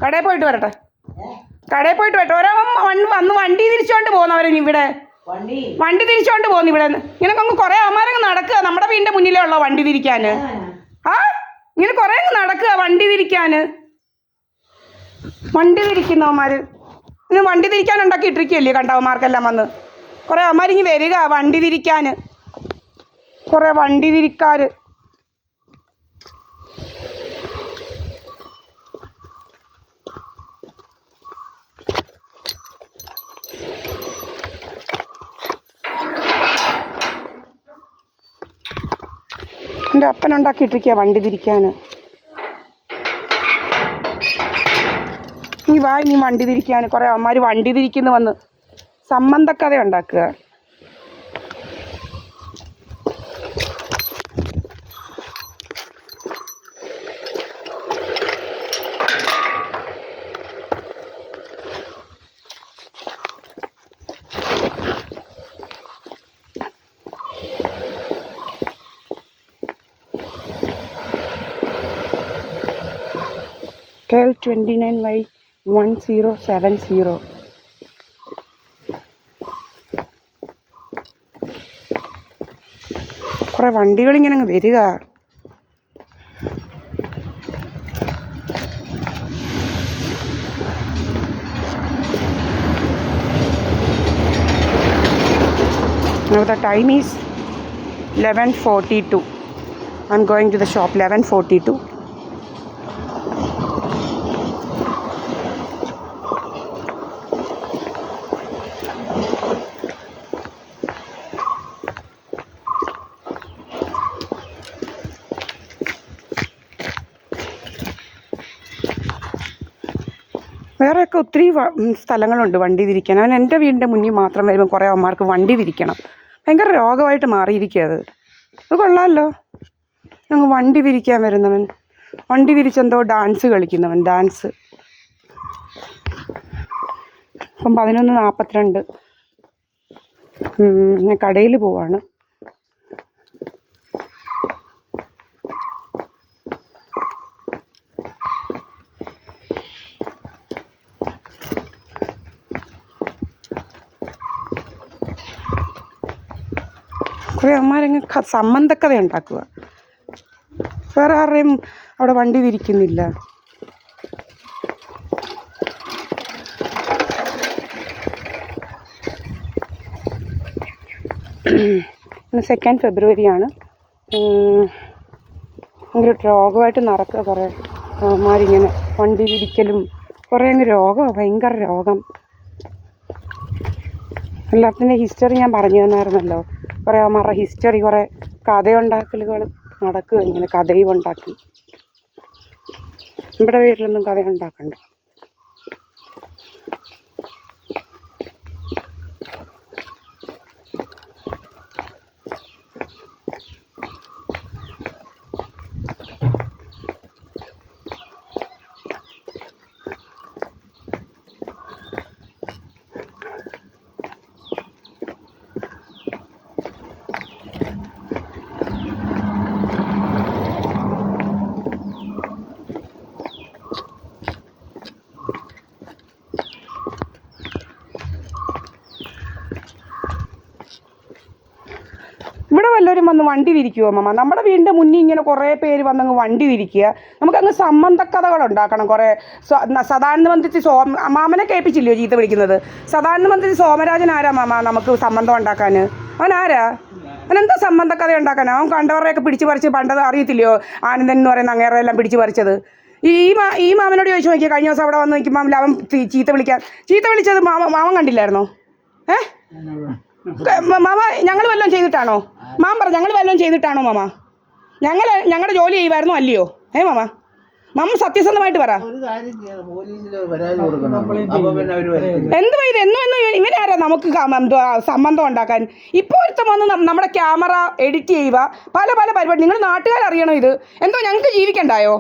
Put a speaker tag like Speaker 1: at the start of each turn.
Speaker 1: കടയിൽ പോയിട്ട് വരട്ടെ, കടയിൽ പോയിട്ട് വരട്ടെ. ഓരോ വന്ന് വണ്ടി തിരിച്ചോണ്ട് പോകുന്നവരെ ഇവിടെ വണ്ടി തിരിച്ചോണ്ട് പോകുന്നു ഇവിടെ. ഇങ്ങനെ അങ്ങ് കുറേ അമ്മമാരങ്ങ് നടക്കുക നമ്മുടെ വീടിൻ്റെ മുന്നിലേ ഉള്ളോ വണ്ടി തിരിക്കാൻ. ഇങ്ങനെ കുറേ അങ്ങ് നടക്കുക വണ്ടി തിരിക്കാൻ. വണ്ടി തിരിക്കുന്നവന്മാർ ഇന്ന് വണ്ടി തിരിക്കാൻ ഉണ്ടാക്കി ഇട്ടിരിക്കുകയല്ലേ കണ്ടവന്മാർക്കെല്ലാം വന്ന്. കുറേ അമ്മമാരിങ്ങി വരിക വണ്ടി തിരിക്കാൻ, കുറേ വണ്ടി തിരിക്കാർ. എൻ്റെ അപ്പനുണ്ടാക്കിയിട്ടിരിക്കുക വണ്ടി തിരിക്കാൻ. ഇനി വണ്ടി തിരിക്കാൻ കുറേ അമ്മമാർ വണ്ടി തിരിക്കുന്നു വന്ന് സംബന്ധക്കഥ ഉണ്ടാക്കുക. KL 29Y1070. കുറേ വണ്ടികളിങ്ങനെ അങ്ങ് വരിക. Now the time is 11:42. I'm going to the shop 11:42. വേറെയൊക്കെ ഒത്തിരി സ്ഥലങ്ങളുണ്ട് വണ്ടി തിരിക്കാൻ. അവൻ എൻ്റെ വീടിൻ്റെ മുന്നിൽ മാത്രം വരുമ്പോൾ കുറേ അമ്മമാർക്ക് വണ്ടി തിരിക്കണം. ഭയങ്കര രോഗമായിട്ട് മാറിയിരിക്കുക അത് കൊള്ളാമല്ലോ. ഞങ്ങൾ വണ്ടി തിരിക്കാൻ വരുന്നവൻ, വണ്ടി തിരിച്ചെന്തോ ഡാൻസ് കളിക്കുന്നവൻ, ഡാൻസ്. ഇപ്പം 11:42. ഞാൻ കടയിൽ പോവാണ്. കുറേ അമ്മമാരങ്ങ് സംബന്ധക്കഥ ഉണ്ടാക്കുക. വേറെ ആരുടെയും അവിടെ വണ്ടി തിരിക്കുന്നില്ല. ഇന്ന് 2 ഫെബ്രുവരിയാണ്. ഭയങ്കര രോഗമായിട്ട് നടക്കുക. കുറേ അമ്മമാരിങ്ങനെ വണ്ടി തിരിക്കലും കുറേ അങ്ങ് രോഗമാണ്, ഭയങ്കര രോഗം. എല്ലാത്തിൻ്റെ ഹിസ്റ്ററി ഞാൻ പറഞ്ഞു തന്നായിരുന്നല്ലോ. കുറേ അമ്മമാരുടെ ഹിസ്റ്ററി, കുറേ കഥയുണ്ടാക്കലുകൾ നടക്കുക. ഇങ്ങനെ കഥയും ഉണ്ടാക്കി. നമ്മുടെ വീട്ടിലൊന്നും കഥ ഉണ്ടാക്കണ്ട. ഇവിടെ വല്ലവരും വന്ന് വണ്ടി തിരിക്കുമോ അമ്മ? നമ്മുടെ വീടിൻ്റെ മുന്നിൽ ഇങ്ങനെ കുറേ പേര് വന്നങ്ങ് വണ്ടി തിരിക്കുക. നമുക്കങ്ങ് സംബന്ധക്കഥകൾ ഉണ്ടാക്കണം. കുറേ സദാനന്ദ മന്ത്രി മാമനെ കേൾപ്പിച്ചില്ലയോ ചീത്ത വിളിക്കുന്നത്? സദാനന്ദ മന്ത്രി സോമരാജൻ ആരാ മാമ നമുക്ക് സംബന്ധം ഉണ്ടാക്കാൻ? അവനാരാ? അവനെന്താ സംബന്ധക്കഥ ഉണ്ടാക്കാൻ? അവൻ കണ്ടവരെയൊക്കെ പിടിച്ച് പറിച്ച് പണ്ടത് അറിയത്തില്ലയോ? ആനന്ദൻ എന്ന് പറയുന്ന അങ്ങേറെ എല്ലാം പിടിച്ച് പറിച്ചത്. ഈ മാമനോട് ചോദിച്ചു നോക്കിയാൽ കഴിഞ്ഞ ദിവസം അവിടെ വന്ന് നിൽക്കുമ്പോൾ അവൻ ചീത്ത വിളിച്ചത് മാമൻ കണ്ടില്ലായിരുന്നോ? മാമ ഞങ്ങൾ വല്ലതും ചെയ്തിട്ടാണോ? മാമ പറ, ഞങ്ങൾ വല്ലതും ചെയ്തിട്ടാണോ മാമ? ഞങ്ങളുടെ ജോലി ചെയ്യുമായിരുന്നോ അല്ലയോ? മാമ സത്യസന്ധമായിട്ട് പറ. എന്ത് ഇത് എന്നും ഇവനാരാ നമുക്ക് സംബന്ധം ഉണ്ടാക്കാൻ? ഇപ്പോൾ ഒരുത്തം വന്ന് നമ്മുടെ ക്യാമറ എഡിറ്റ് ചെയ്യുക, പല പരിപാടി. നിങ്ങൾ നാട്ടുകാരറിയണം ഇത്. എന്തോ ഞങ്ങൾക്ക് ജീവിക്കണ്ടായോ?